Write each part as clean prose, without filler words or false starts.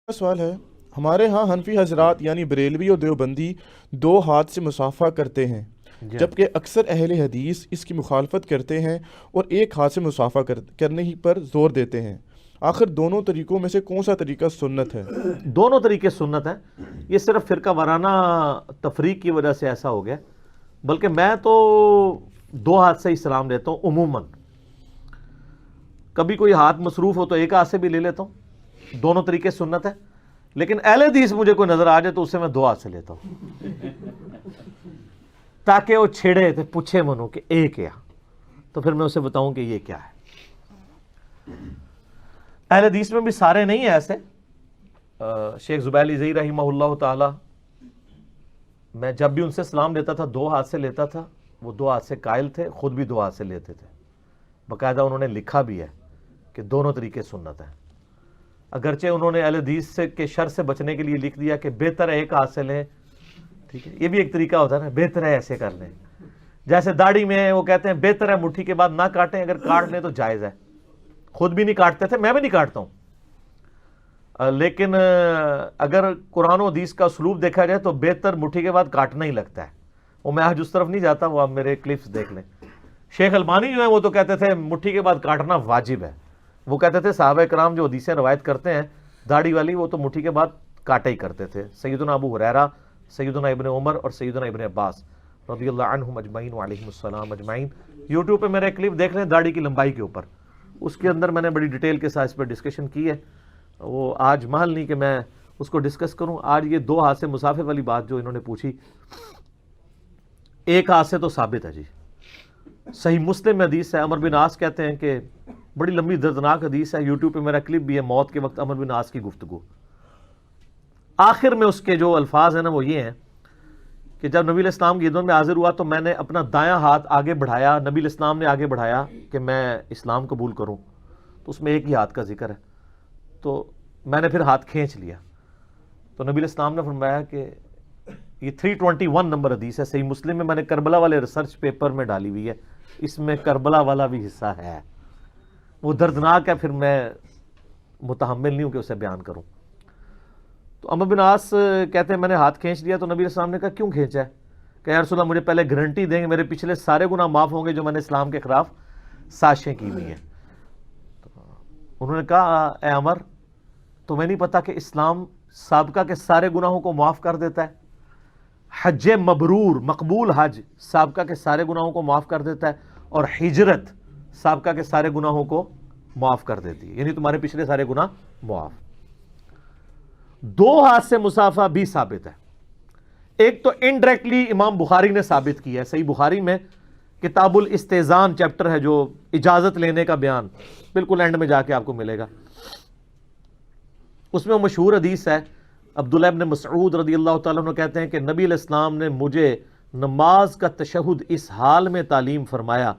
سوال ہے، ہمارے ہاں حنفی حضرات یعنی بریلوی اور دیوبندی دو ہاتھ سے مصافحہ کرتے ہیں، جی ہاں، جبکہ اکثر اہل حدیث اس کی مخالفت کرتے ہیں اور ایک ہاتھ سے مصافحہ کرنے ہی پر زور دیتے ہیں۔ آخر دونوں طریقوں میں سے کون سا طریقہ سنت ہے؟ دونوں طریقے سنت ہیں۔ یہ صرف فرقہ وارانہ تفریق کی وجہ سے ایسا ہو گیا، بلکہ میں تو دو ہاتھ سے ہی سلام لیتا ہوں عموماً۔ کبھی کوئی ہاتھ مصروف ہو تو ایک ہاتھ سے بھی لے لیتا ہوں، دونوں طریقے سنت ہیں۔ لیکن اہل حدیث مجھے کوئی نظر آ جائے تو اسے میں دو ہاتھ سے لیتا ہوں، تاکہ وہ چھیڑے تھے پوچھے منو کہ اے کیا، تو پھر میں اسے بتاؤں کہ یہ کیا ہے۔ اہل حدیث میں بھی سارے نہیں ہیں ایسے۔ شیخ زبیلی زئی رحمہ اللہ تعالی، میں جب بھی ان سے سلام لیتا تھا دو ہاتھ سے لیتا تھا، وہ دو ہاتھ سے قائل تھے، خود بھی دو ہاتھ سے لیتے تھے۔ باقاعدہ انہوں نے لکھا بھی ہے کہ دونوں طریقے سنت ہیں، اگرچہ انہوں نے اہل حدیث سے کے شر سے بچنے کے لیے لکھ دیا کہ بہتر ہے ایک ہاتھ سے لیں، ٹھیک ہے، یہ بھی ایک طریقہ ہوتا ہے نا، بہتر ہے ایسے کر لیں۔ جیسے داڑھی میں وہ کہتے ہیں بہتر ہے مٹھی کے بعد نہ کاٹیں، اگر کاٹ لیں تو جائز ہے۔ خود بھی نہیں کاٹتے تھے، میں بھی نہیں کاٹتا ہوں، لیکن اگر قرآن و حدیث کا اسلوب دیکھا جائے تو بہتر مٹھی کے بعد کاٹنا ہی لگتا ہے۔ وہ میں آج اس طرف نہیں جاتا، وہ آپ میرے کلپس دیکھ لیں۔ شیخ البانی جو ہیں وہ تو کہتے تھے مٹھی کے بعد کاٹنا واجب ہے۔ وہ کہتے تھے صحابہ کرام جو حدیثیں روایت کرتے ہیں داڑھی والی، وہ تو مٹھی کے بعد کاٹا ہی کرتے تھے۔ سیدنا ابو ہریرہ، سیدنا ابن عمر اور سیدنا ابن عباس رضی اللہ عنہم اجمعین وعلیہم السلام اجمعین۔ یوٹیوب پہ میرے کلپ دیکھ لیں داڑھی کی لمبائی کے اوپر، اس کے اندر میں نے بڑی ڈیٹیل کے ساتھ اس پہ ڈسکشن کی ہے۔ وہ آج محل نہیں کہ میں اس کو ڈسکس کروں۔ آج یہ دو ہاتھ سے مسافے والی بات جو انہوں نے پوچھی، ایک ہاتھ سے تو ثابت ہے جی، صحیح مسلم میں حدیث ہے۔ عمر بن عاص کہتے ہیں کہ بڑی لمبی دردناک حدیث ہے، یوٹیوب پہ میرا کلپ بھی ہے، موت کے وقت عمر بن عاص کی گفتگو۔ آخر میں اس کے جو الفاظ ہیں نا وہ یہ ہیں کہ جب نبی علیہ السلام کی خدمت میں حاضر ہوا تو میں نے اپنا دایاں ہاتھ آگے بڑھایا، نبی علیہ السلام نے آگے بڑھایا کہ میں اسلام قبول کروں، تو اس میں ایک ہی ہاتھ کا ذکر ہے، تو میں نے پھر ہاتھ کھینچ لیا، تو نبی علیہ السلام نے فرمایا کہ یہ 321 نمبر حدیث ہے، صحیح مسلم میں، میں نے کربلا والے ریسرچ پیپر میں ڈالی ہوئی ہے، اس میں کربلا والا بھی حصہ ہے، وہ دردناک ہے، پھر میں متحمل نہیں ہوں کہ اسے بیان کروں۔ تو عمر بن عاص کہتے ہیں میں نے ہاتھ کھینچ لیا، تو نبی علیہ السلام نے کہا کیوں کھینچا ہے؟ کہ یا رسول اللہ مجھے پہلے گارنٹی دیں گے میرے پچھلے سارے گناہ معاف ہوں گے جو میں نے اسلام کے خلاف سازشیں کی ہوئی ہیں۔ انہوں نے کہا اے عمر تمہیں نہیں پتا کہ اسلام سابقہ کے سارے گناہوں کو معاف کر دیتا ہے؟ حج مبرور، مقبول حج سابقہ کے سارے گناہوں کو معاف کر دیتا ہے، اور ہجرت سابقہ کے سارے گناہوں کو معاف کر دیتی ہے، یعنی تمہارے پچھلے سارے گناہ معاف۔ دو ہاتھ سے مصافحہ بھی ثابت ہے۔ ایک تو انڈائریکٹلی امام بخاری نے ثابت کیا ہے، صحیح بخاری میں کتاب الاستئذان چیپٹر ہے جو اجازت لینے کا بیان، بالکل اینڈ میں جا کے آپ کو ملے گا، اس میں وہ مشہور حدیث ہے، عبداللہ ابن مسعود رضی اللہ تعالیٰ عنہ کہتے ہیں کہ نبی علیہ السلام نے مجھے نماز کا تشہد اس حال میں تعلیم فرمایا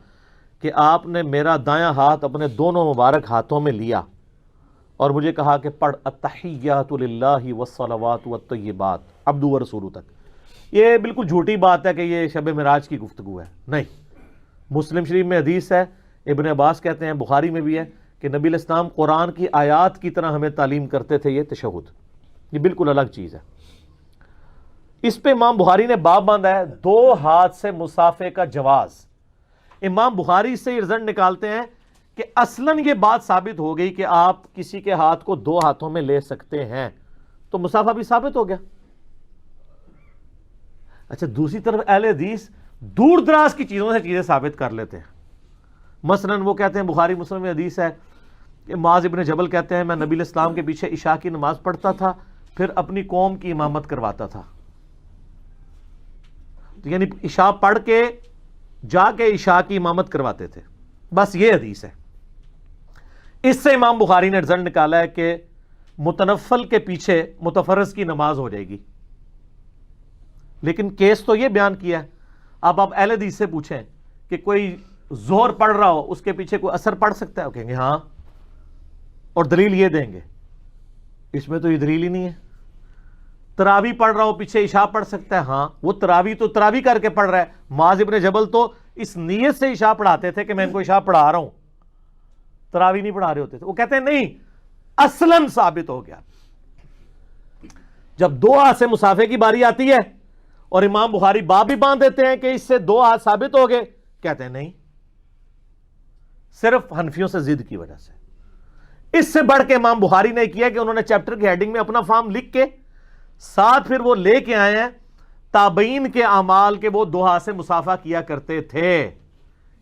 کہ آپ نے میرا دایاں ہاتھ اپنے دونوں مبارک ہاتھوں میں لیا اور مجھے کہا کہ پڑھ التحیات للہ والصلوات والطیبات عبدہ ورسولہ تک۔ یہ بالکل جھوٹی بات ہے کہ یہ شب معراج کی گفتگو ہے، نہیں، مسلم شریف میں حدیث ہے، ابن عباس کہتے ہیں، بخاری میں بھی ہے کہ نبی علیہ السلام قرآن کی آیات کی طرح ہمیں تعلیم کرتے تھے یہ تشہد، یہ بالکل الگ چیز ہے۔ اس پہ امام بخاری نے باب باندھا ہے دو ہاتھ سے مصافحے کا جواز۔ امام بخاری اس سے یہ رزلٹ نکالتے ہیں کہ اصلاً یہ بات ثابت ہو گئی کہ آپ کسی کے ہاتھ کو دو ہاتھوں میں لے سکتے ہیں، تو مصافحہ بھی ثابت ہو گیا۔ اچھا، دوسری طرف اہل حدیث دور دراز کی چیزوں سے چیزیں ثابت کر لیتے ہیں۔ مثلاً وہ کہتے ہیں، بخاری مسلم میں حدیث ہے کہ معاذ ابن جبل کہتے ہیں میں نبی علیہ السلام کے پیچھے عشاء کی نماز پڑھتا تھا، پھر اپنی قوم کی امامت کرواتا تھا، تو یعنی عشاء پڑھ کے جا کے عشاء کی امامت کرواتے تھے، بس یہ حدیث ہے۔ اس سے امام بخاری نے رزلٹ نکالا ہے کہ متنفل کے پیچھے متفرض کی نماز ہو جائے گی، لیکن کیس تو یہ بیان کیا ہے۔ اب آپ اہل حدیث سے پوچھیں کہ کوئی ظہر پڑھ رہا ہو، اس کے پیچھے کوئی اثر پڑھ سکتا ہے؟ وہ کہیں گے ہاں، اور دلیل یہ دیں گے، اس میں تو یہ دلیل ہی نہیں ہے۔ تراویح پڑھ رہا ہو پیچھے عشاء پڑھ سکتا ہے؟ ہاں، وہ تراویح تو تراویح کر کے پڑھ رہا ہے۔ معاذ ابن جبل تو اس نیت سے عشاء پڑھاتے تھے کہ میں ان کو عشاء پڑھا رہا ہوں، تراویح نہیں پڑھا رہے ہوتے تھے۔ وہ کہتے ہیں نہیں، اصلاً ثابت ہو گیا۔ جب دو ہاتھ سے مسافے کی باری آتی ہے اور امام بخاری باب بھی باندھ دیتے ہیں کہ اس سے دو ہاتھ ثابت ہو گئے، کہتے ہیں نہیں، صرف حنفیوں سے ضد کی وجہ سے۔ اس سے بڑھ کے امام بخاری نے کیا کہ انہوں نے چیپٹر کی ہیڈنگ میں اپنا فارم لکھ کے ساتھ پھر وہ لے کے آئے ہیں تابعین کے اعمال کے وہ دو ہاتھ سے مسافہ کیا کرتے تھے،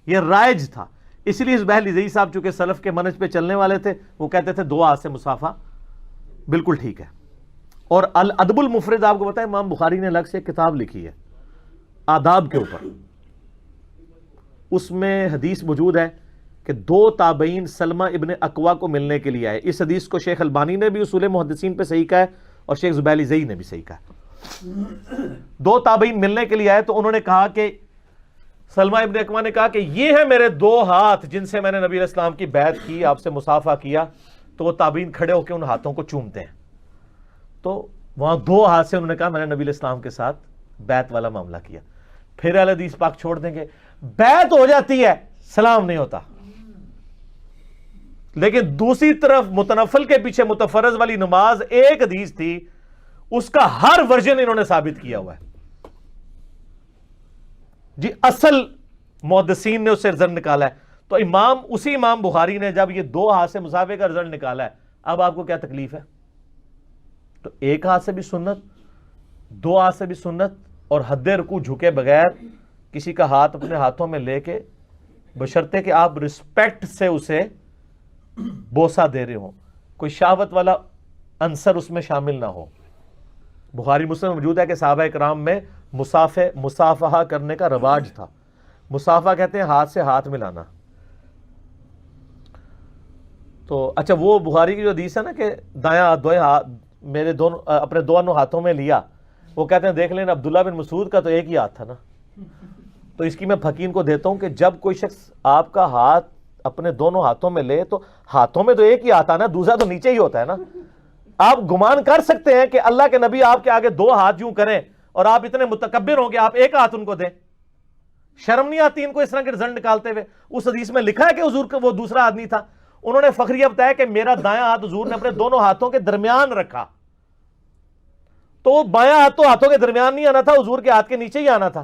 یہ رائج تھا۔ اس لیے اسباحل زئی صاحب چونکہ سلف کے منہج پہ چلنے والے تھے، وہ کہتے تھے دو ہاتھ سے مسافہ بالکل ٹھیک ہے۔ اور الادب المفرد آپ کو بتائیں امام بخاری نے الگ سے ایک کتاب لکھی ہے آداب کے اوپر، اس میں حدیث موجود ہے کہ دو تابعین سلمہ ابن اکوا کو ملنے کے لیے آئے۔ اس حدیث کو شیخ البانی نے بھی اصول محدثین پہ صحیح کہا ہے اور شیخ زبیلی زئی نے بھی صحیح کہا ہے۔ دو تابعین ملنے کے لیے آئے تو انہوں نے کہا کہ سلمہ ابن اکوا نے کہا کہ یہ ہیں میرے دو ہاتھ جن سے میں نے نبی علیہ السلام کی بیعت کی، آپ سے مسافہ کیا۔ تو وہ تابعین کھڑے ہو کے ان ہاتھوں کو چومتے ہیں، تو وہاں دو ہاتھ سے انہوں نے کہا میں نے نبی علیہ السلام کے ساتھ بیعت والا معاملہ کیا۔ پھر اہل حدیث پاک چھوڑ دیں گے، بیعت ہو جاتی ہے سلام نہیں ہوتا، لیکن دوسری طرف متنفل کے پیچھے متفرض والی نماز ایک حدیث تھی، اس کا ہر ورژن انہوں نے ثابت کیا ہوا ہے جی، اصل محدثین نے اس سے رزلٹ نکالا ہے۔ تو اسی امام بخاری نے جب یہ دو ہاتھ سے مسافے کا رزلٹ نکالا ہے، اب آپ کو کیا تکلیف ہے؟ تو ایک ہاتھ سے بھی سنت، دو ہاتھ سے بھی سنت، اور حد رکوع جھکے بغیر کسی کا ہاتھ اپنے ہاتھوں میں لے کے، بشرطے کہ آپ رسپیکٹ سے اسے بوسہ دے رہے ہوں، کوئی شہوت والا عنصر اس میں شامل نہ ہو۔ بخاری مسلم میں موجود ہے کہ صحابہ کرام میں مصافحہ کرنے کا رواج تھا۔ مصافحہ کہتے ہیں ہاتھ سے ہاتھ ملانا۔ تو اچھا وہ بخاری کی جو حدیث ہے نا کہ دایاں ہاتھ میرے اپنے دونوں ہاتھوں میں لیا، وہ کہتے ہیں دیکھ لینا عبداللہ بن مسعود کا تو ایک ہی ہاتھ تھا نا۔ تو اس کی میں حکیم کو دیتا ہوں کہ جب کوئی شخص آپ کا ہاتھ اپنے دونوں ہاتھوں میں لے تو ہاتھوں میں تو ایک ہی آتا ہے نا، دوسرا تو نیچے ہی ہوتا ہے نا۔ آپ گمان کر سکتے ہیں کہ اللہ کے نبی آپ کے آگے دو ہاتھ یوں کریں اور آپ اتنے متکبر ہوں کہ آپ ایک ہاتھ ان کو دیں؟ شرم نہیں آتی ان کو اس طرح کے رزلٹ نکالتے ہوئے؟ اس حدیث میں لکھا ہے کہ حضور کا وہ دوسرا آدمی تھا، انہوں نے فخریہ بتایا کہ میرا دایاں ہاتھ حضور نے اپنے دونوں ہاتھوں کے درمیان رکھا، تو وہ بایاں ہاتھ تو ہاتھوں کے درمیان نہیں آنا تھا، حضور کے ہاتھ کے نیچے ہی آنا تھا۔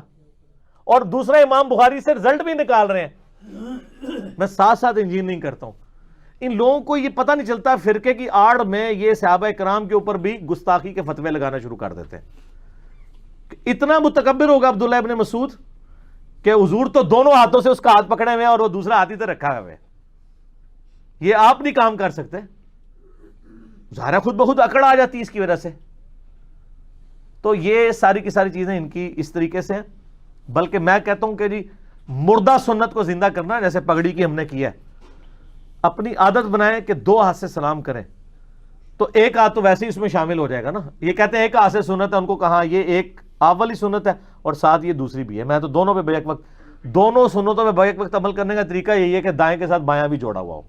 اور دوسرا امام بخاری سے رزلٹ بھی نکال رہے ہیں۔ میں ساتھ ساتھ انجینئرنگ کرتا ہوں، ان لوگوں کو یہ پتہ نہیں چلتا فرقے کی آڑ میں یہ صحابہ کرام کے اوپر بھی گستاخی کے فتوے لگانا شروع کر دیتے ہیں۔ اتنا متکبر ہوگا عبداللہ ابن مسعود کہ حضور تو دونوں ہاتھوں سے اس کا ہاتھ پکڑے ہوئے ہیں اور وہ دوسرا ہاتھ ہی تو رکھا ہوا ہے، یہ آپ نہیں کام کر سکتے؟ ظاہر خود بخود اکڑ آ جاتی ہے اس کی وجہ سے۔ تو یہ ساری کی ساری چیزیں ان کی اس طریقے سے ہیں، بلکہ میں کہتا ہوں کہ جی مردہ سنت کو زندہ کرنا، جیسے پگڑی کی ہم نے کیا ہے، اپنی عادت بنائیں کہ دو ہاتھ سے سلام کریں، تو ایک ہاتھ تو ویسے ہی اس میں شامل ہو جائے گا نا۔ یہ کہتے ہیں ایک ہاتھ سے سنت ہے، ان کو کہاں یہ ایک اول ہی سنت ہے اور ساتھ یہ دوسری بھی ہے۔ میں تو دونوں پہ بیک وقت، دونوں سنتوں پہ بیک وقت عمل کرنے کا طریقہ یہی ہے کہ دائیں کے ساتھ بایاں بھی جوڑا ہوا ہو۔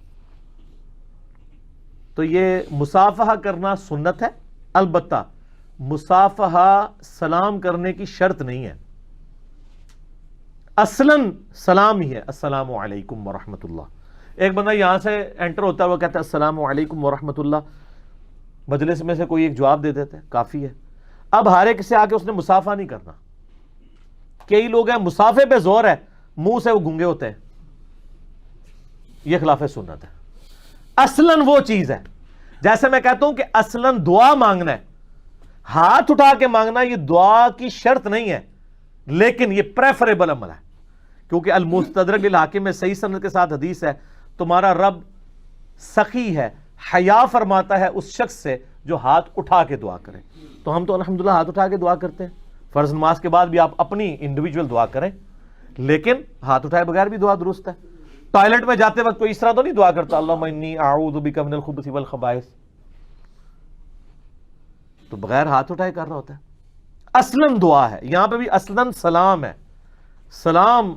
تو یہ مصافحہ کرنا سنت ہے، البتہ مصافحہ سلام کرنے کی شرط نہیں ہے، اصلاً سلام ہی ہے السلام علیکم ورحمۃ اللہ۔ ایک بندہ یہاں سے انٹر ہوتا ہے، وہ کہتا ہے السلام علیکم ورحمۃ اللہ، مجلس میں سے کوئی ایک جواب دے دیتے ہیں، کافی ہے۔ اب ہر ایک سے آ کے اس نے مسافہ نہیں کرنا۔ کئی لوگ ہیں مسافے پہ زور ہے، منہ سے وہ گونگے ہوتے ہیں، یہ خلاف سنت ہے۔ اصلاً وہ چیز ہے، جیسے میں کہتا ہوں کہ اصلاً دعا مانگنا ہے، ہاتھ اٹھا کے مانگنا یہ دعا کی شرط نہیں ہے، لیکن یہ پریفریبل عمل ہے، کیونکہ المستدرک للحاکم میں صحیح سند کے ساتھ حدیث ہے، تمہارا رب سخی ہے، حیا فرماتا ہے اس شخص سے جو ہاتھ اٹھا کے دعا کرے۔ تو ہم تو الحمدللہ ہاتھ اٹھا کے دعا کرتے ہیں، فرض نماز کے بعد بھی آپ اپنی انڈیویجول دعا کریں، لیکن ہاتھ اٹھائے بغیر بھی دعا درست ہے۔ ٹوائلٹ میں جاتے وقت کوئی اس طرح تو نہیں دعا کرتا اللہم انی اعوذ بک من الخبث والخبائث، تو بغیر ہاتھ اٹھائے کر رہا ہوتا ہے۔ اصلاً دعا ہے، یہاں پہ بھی اصلاً سلام ہے۔ سلام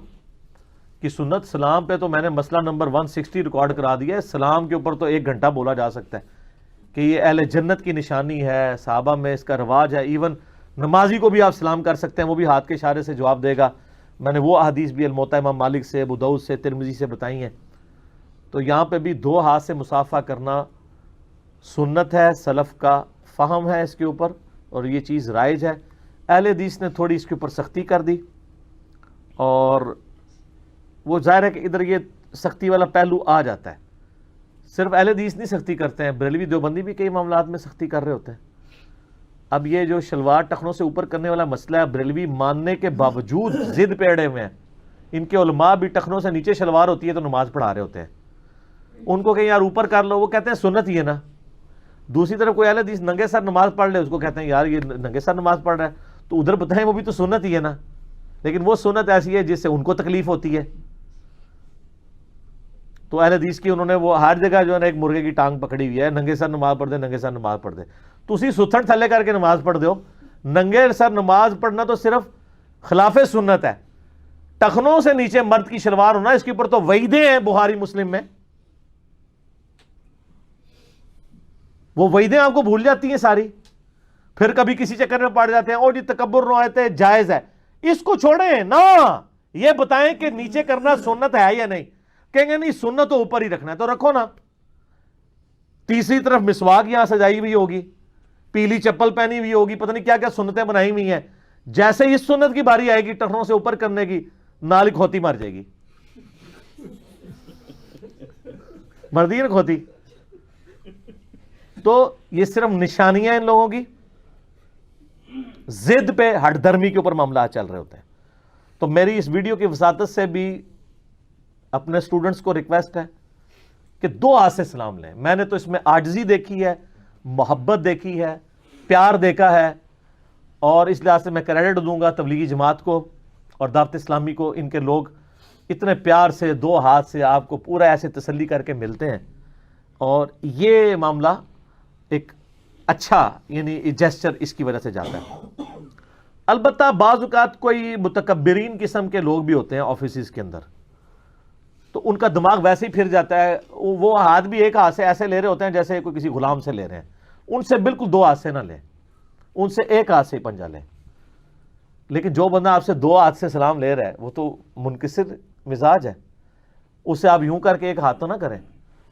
کی سنت، سلام پہ تو میں نے مسئلہ نمبر 160 ریکارڈ کرا دیا ہے، سلام کے اوپر تو 1 گھنٹہ بولا جا سکتا ہے کہ یہ اہل جنت کی نشانی ہے، صحابہ میں اس کا رواج ہے، ایون نمازی کو بھی آپ سلام کر سکتے ہیں، وہ بھی ہاتھ کے اشارے سے جواب دے گا۔ میں نے وہ احادیث بھی الموطا امام مالک سے، ابو داؤد سے، ترمذی سے بتائی ہیں۔ تو یہاں پہ بھی 2 ہاتھ سے مصافحہ کرنا سنت ہے، سلف کا فہم ہے اس کے اوپر، اور یہ چیز رائج ہے. اہل حدیث نے تھوڑی اس کے اوپر سختی کر دی, اور وہ ظاہر ہے کہ ادھر یہ سختی والا پہلو آ جاتا ہے. صرف اہل حدیث نہیں سختی کرتے ہیں, بریلوی دیوبندی بھی کئی معاملات میں سختی کر رہے ہوتے ہیں. اب یہ جو شلوار ٹخنوں سے اوپر کرنے والا مسئلہ ہے, بریلوی ماننے کے باوجود ضد پہ اڑے ہوئے ہیں. ان کے علماء بھی ٹخنوں سے نیچے شلوار ہوتی ہے تو نماز پڑھا رہے ہوتے ہیں. ان کو کہیں یار اوپر کر لو, وہ کہتے ہیں سنت ہی ہے نا. دوسری طرف کوئی اہل حدیث ننگے سر نماز پڑھ لے, اس کو کہتے ہیں یار یہ ننگے سر نماز پڑھ رہا ہے, تو ادھر بتائیں وہ بھی تو سنت ہی ہے نا. لیکن وہ سنت ایسی ہے جس سے ان کو تکلیف ہوتی ہے. تو اہل حدیث کی انہوں نے وہ ہر جگہ جو ہے نا ایک مرغے کی ٹانگ پکڑی ہوئی ہے, ننگے سر نماز پڑھ دے, ننگے سر نماز پڑھ دے. تو اسی ستھڑ تھلے کر کے نماز پڑھ دو. ننگے سر نماز پڑھنا تو صرف خلاف سنت ہے. ٹخنوں سے نیچے مرد کی شلوار ہونا, اس کے اوپر تو وعیدیں ہیں بخاری مسلم میں. وہ وعیدیں آپ کو بھول جاتی ہیں ساری, پھر کبھی کسی چکر میں پڑ جاتے ہیں اور جی تکبر روایتیں جائز ہے. اس کو چھوڑیں نا, یہ بتائیں کہ نیچے کرنا سنت ہے یا نہیں. کہیں گے نہیں سنت تو اوپر ہی رکھنا ہے, تو رکھو نا. تیسری طرف مسواک یہاں سجائی ہوئی ہوگی, پیلی چپل پہنی ہوئی ہوگی, پتہ نہیں کیا کیا سنتیں بنائی ہوئی ہیں. جیسے اس سنت کی باری آئے گی ٹخنوں سے اوپر کرنے کی, نال کھوتی مر جائے گی. مردی ہے نا کھوتی. تو یہ صرف نشانیاں ان لوگوں کی, ضد پہ ہٹ درمی کے اوپر معاملات چل رہے ہوتے ہیں. تو میری اس ویڈیو کی وساطت سے بھی اپنے اسٹوڈنٹس کو ریکویسٹ ہے کہ 2 ہاتھ سے سلام لیں. میں نے تو اس میں عاجزی دیکھی ہے, محبت دیکھی ہے, پیار دیکھا ہے, اور اس لحاظ سے میں کریڈٹ دوں گا تبلیغی جماعت کو اور دعوت اسلامی کو. ان کے لوگ اتنے پیار سے 2 ہاتھ سے آپ کو پورا ایسے تسلی کر کے ملتے ہیں, اور یہ معاملہ ایک اچھا یعنی جیسچر اس کی وجہ سے جاتا ہے. البتہ بعض اوقات کوئی متکبرین قسم کے لوگ بھی ہوتے ہیں آفیسز کے اندر, تو ان کا دماغ ویسے ہی پھر جاتا ہے. وہ ہاتھ بھی ایک ہاتھ سے ایسے لے رہے ہوتے ہیں جیسے کوئی کسی غلام سے لے رہے ہیں. ان سے بالکل 2 ہاتھ سے نہ لیں, ان سے 1 ہاتھ سے پنجہ لیں. لیکن جو بندہ آپ سے 2 ہاتھ سے سلام لے رہا ہے وہ تو منکسر مزاج ہے, اسے آپ یوں کر کے 1 ہاتھ تو نہ کریں,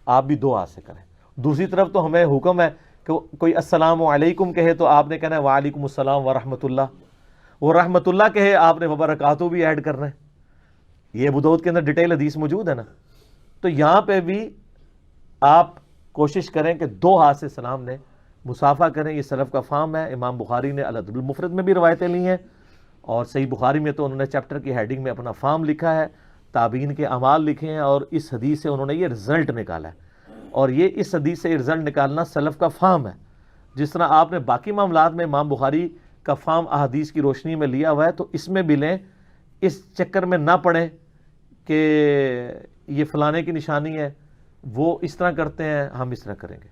آپ بھی 2 ہاتھ سے کریں. دوسری طرف تو ہمیں حکم ہے کہ کوئی السلام علیکم کہے تو آپ نے کہنا ہے وعلیکم السلام ورحمۃ اللہ. وہ رحمۃ اللہ کہے آپ نے وبرکاتہ بھی ایڈ کرنا ہے. یہ ابو داؤد کے اندر ڈیٹیل حدیث موجود ہے نا. تو یہاں پہ بھی آپ کوشش کریں کہ 2 ہاتھ سے سلام لیں, مصافحہ کریں. یہ سلف کا فہم ہے. امام بخاری نے الادب المفرد میں بھی روایتیں لی ہیں, اور صحیح بخاری میں تو انہوں نے چیپٹر کی ہیڈنگ میں اپنا فہم لکھا ہے, تابعین کے اعمال لکھے ہیں, اور اس حدیث سے انہوں نے یہ رزلٹ نکالا ہے. اور یہ اس حدیث سے یہ رزلٹ نکالنا سلف کا فہم ہے. جس طرح آپ نے باقی معاملات میں امام بخاری کا فہم احادیث کی روشنی میں لیا ہوا ہے, تو اس میں بھی لیں. اس چکر میں نہ پڑیں کہ یہ فلانے کی نشانی ہے, وہ اس طرح کرتے ہیں ہم اس طرح کریں گے.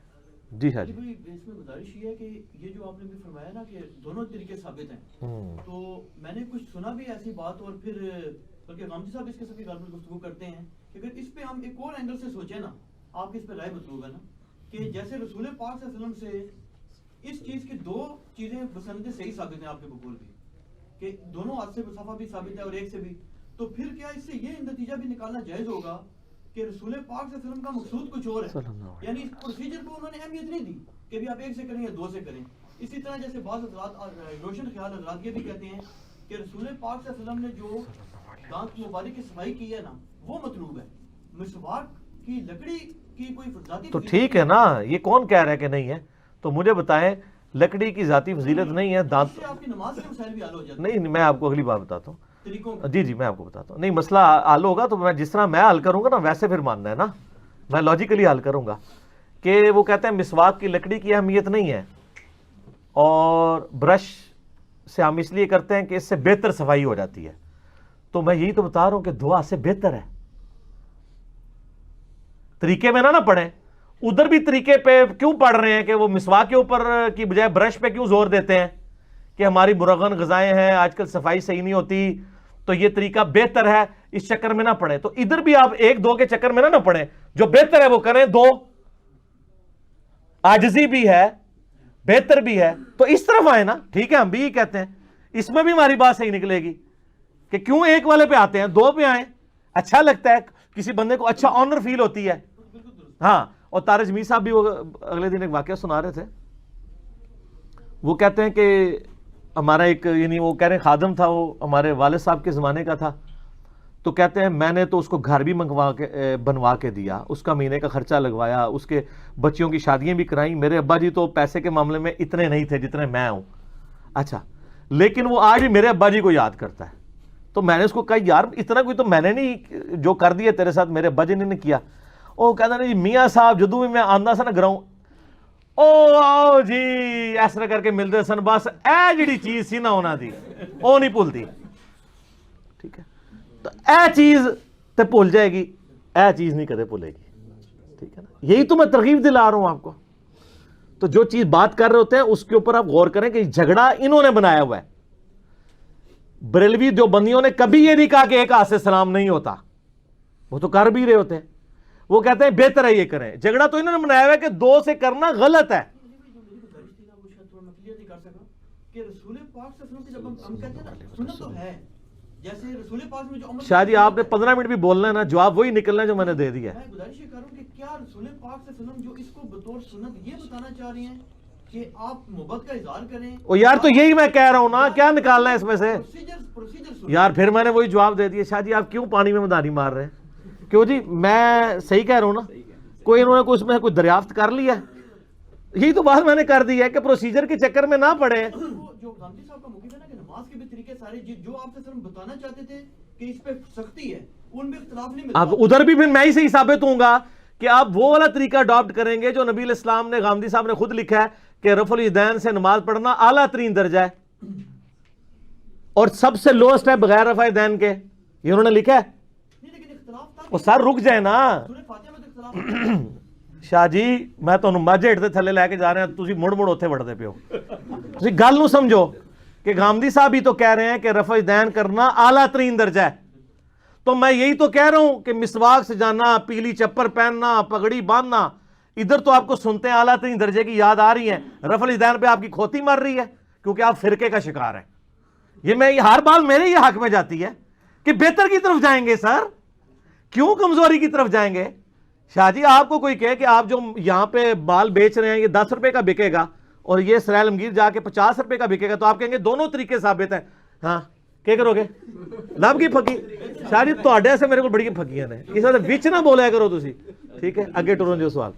جی ہاں جی. اس میں گزارش یہ ہے کہ یہ جو آپ نے بھی فرمایا نا کہ دونوں طریقے ثابت ہیں, تو میں نے کچھ سنا بھی ایسی بات, اور پھر بلکہ غامدی صاحب اس کے ساتھ غالباً گفتگو کرتے ہیں کہ اگر اس پہ ہم ایک اور اینگل سے سوچیں نا, آپ اس پہ رائے مطلوب ہے نا, کہ جیسے رسول پاک صلی اللہ علیہ وسلم سے اس چیز کی 2 چیزیں بسندیں صحیح ثابت ہیں آپ کے بقول بھی, کہ دونوں ہاتھ سے مسافہ بھی ثابت ہے اور 1 سے بھی, تو پھر کیا اس سے یہ نتیجہ بھی نکالنا جائز ہوگا کہ رسول پاک صلی اللہ علیہ وسلم کا مقصود کچھ اور ہے, یعنی اس پروسیجر کو انہوں نے اہمیت نہیں دی کہ بھی آپ 1 سے کریں یا 2 سے کریں. اسی طرح جیسے بعض حضرات روشن خیال حضرات یہ بھی کہتے ہیں کہ رسول پاک صلی اللہ علیہ وسلم نے جو دانت مبارک کی صفائی کی ہے نا وہ مطلوب ہے, مسواک کی لکڑی کی کوئی ذاتی. تو ٹھیک ہے نا, یہ کون کہہ رہا ہے کہ نہیں ہے؟ تو مجھے بتائیں, لکڑی کی ذاتی فضیلت نہیں ہے, دانت آپ کی نماز کے مسائل بھی حل ہو جاتے ہیں. نہیں, میں آپ کو اگلی بار بتاتا ہوں. جی میں آپ کو بتاتا ہوں. نہیں, مسئلہ حل ہوگا تو میں جس طرح میں حل کروں گا نا ویسے پھر ماننا ہے نا, میں لاجیکلی حل کروں گا. کہ وہ کہتے ہیں مسواک کی لکڑی کی اہمیت نہیں ہے, اور برش سے ہم اس لیے کرتے ہیں کہ اس سے بہتر صفائی ہو جاتی ہے. تو میں یہی تو بتا رہا ہوں کہ دعا سے بہتر ہے. طریقے میں نہ پڑھیں, ادھر بھی طریقے پہ کیوں پڑھ رہے ہیں کہ وہ مسواک کے اوپر کی بجائے برش پہ کیوں زور دیتے ہیں کہ ہماری مرغن غذائیں ہیں, آج کل صفائی صحیح نہیں ہوتی, تو یہ طریقہ بہتر ہے, اس چکر میں نہ پڑھیں. تو ادھر بھی آپ 1-2 کے چکر میں نہ پڑھیں, جو بہتر ہے وہ کریں. 2 عاجزی بھی ہے, بہتر بھی ہے, تو اس طرف آئے نا. ٹھیک ہے, ہم بھی یہ کہتے ہیں, اس میں بھی ہماری بات صحیح نکلے گی کہ کیوں 1 والے پہ آتے ہیں, 2 پہ آئیں. اچھا لگتا ہے, کسی بندے کو اچھا آنر فیل ہوتی ہے. ہاں, اور طارق جمیل صاحب بھی وہ اگلے دن ایک واقعہ سنا رہے تھے. وہ کہتے ہیں کہ ہمارا ایک یعنی وہ کہہ رہے ہیں خادم تھا، وہ ہمارے والد صاحب کے زمانے کا تھا، تو کہتے ہیں میں نے تو اس کو گھر بھی بنوا کے دیا، اس کا مہینے کا خرچہ لگوایا، اس کے بچیوں کی شادیاں بھی کرائیں، میرے ابا جی تو پیسے کے معاملے میں اتنے نہیں تھے جتنے میں ہوں، اچھا لیکن وہ آج بھی میرے ابا جی کو یاد کرتا ہے۔ تو میں نے اس کو کہا یار اتنا کوئی تو میں نے نہیں جو کر دیا تیرے ساتھ میرے ابا جی نے کیا۔ وہ کہتا نہیں میاں صاحب جدوں بھی میں آندا سا نا گراؤں او جی اس طرح کر کے ملتے سن، بس اے جڑی چیز سی نا انہاں دی او نہیں بھولتی، ٹھیک ہے، تو اے چیز تے بھول جائے گی، اے چیز نہیں کدے بھولے گی، ٹھیک ہے نا، یہی تو میں ترغیب دلا رہا ہوں آپ کو۔ تو جو چیز بات کر رہے ہوتے ہیں اس کے اوپر آپ غور کریں کہ جھگڑا انہوں نے بنایا ہوا ہے۔ بریلوی دیوبندیوں نے کبھی یہ نہیں کہا کہ ایک ہاتھ سے سلام نہیں ہوتا، وہ تو کر بھی رہے ہوتے ہیں، وہ کہتے ہیں بہتر ہے یہ کریں، جھگڑا تو انہوں نے بنایا ہوا ہے کہ دو سے کرنا غلط ہے۔ شاہ جی آپ نے 15 منٹ بھی بولنا ہے نا، جواب وہی نکلنا ہے جو میں نے دے دیا ہے۔ میں گزارش یہ کروں کہ کیا رسول پاک صلی اللہ علیہ وسلم جو اس کو بطور سنت یہ بتانا چاہ رہے ہیں کہ آپ محبت کا اظہار کریں؟ او یار تو یہی میں کہہ رہا ہوں نا، کیا نکالنا ہے اس میں سے؟ پروسیجر یار پھر میں نے وہی جواب دے دیا۔ شاہ جی آپ کیوں پانی میں مداری مار رہے ہیں؟ کیوں جی میں صحیح کہہ رہا ہوں نا؟ کوئی انہوں نے کوئی اس میں کوئی دریافت کر لیا ہے؟ یہی تو بات میں نے کر دی ہے کہ پروسیجر کے چکر میں نہ پڑے۔ جو غامدی صاحب کا موقف ہے نا کہ نماز کے بھی طریقے سارے جو آپ سے بتانا چاہتے تھے کہ اس پہ سختی ہے، ان میں اختلاف نہیں ملتا۔ اب ادھر بھی پھر میں ہی صحیح ثابت ہوں گا کہ آپ وہ والا طریقہ اڈاپٹ کریں گے جو نبی علیہ السلام نے، غامدی صاحب نے خود لکھا ہے کہ رفع الیدین سے نماز پڑھنا اعلیٰ ترین درجہ ہے اور سب سے لوسٹ ہے بغیر رفع الیدین کے، یہ انہوں نے لکھا ہے۔ لیکن اختلاف تھا وہ سر رک جائے نا سورہ فاتحہ میں تو اختلاف شاہ جی، میں تمہیں مجھے دے تھلے لے کے جا رہے ہیں، تسی مڑ مڑ اتنے وڑتے پیو، تسی گل نو سمجھو کہ غامدی صاحب ہی تو کہہ رہے ہیں کہ رفع الیدین کرنا اعلیٰ ترین درجہ ہے، تو میں یہی تو کہہ رہا ہوں کہ مسواک سے جانا، پیلی چپر پہننا، پگڑی باندھنا، ادھر تو آپ کو سنتے ہیں اعلیٰ ترین درجے کی یاد آ رہی ہے، رفع الیدین پہ آپ کی کھوتی مر رہی ہے کیونکہ آپ فرقے کا شکار ہیں۔ یہ ہر بات میرے یہ حق میں جاتی ہے کہ بہتر کی طرف جائیں گے سر، کیوں کمزوری کی طرف جائیں گے؟ شاہ جی آپ کو کوئی کہے کہ آپ جو یہاں پہ مال بیچ رہے ہیں یہ 10 روپے کا بکے گا اور یہ سرائے عالمگیر جا کے 50 روپے کا بکے گا، تو آپ کہیں گے دونوں طریقے ثابت ہیں، ہاں کیا کرو گے؟ لب کی پھکی شاہ جی تواڈے سے میرے کو بڑی پھکیاں نے، اس وقت وچ نہ بولیا کرو تسی، ٹھیک ہے؟ اگے ٹرو جو سوال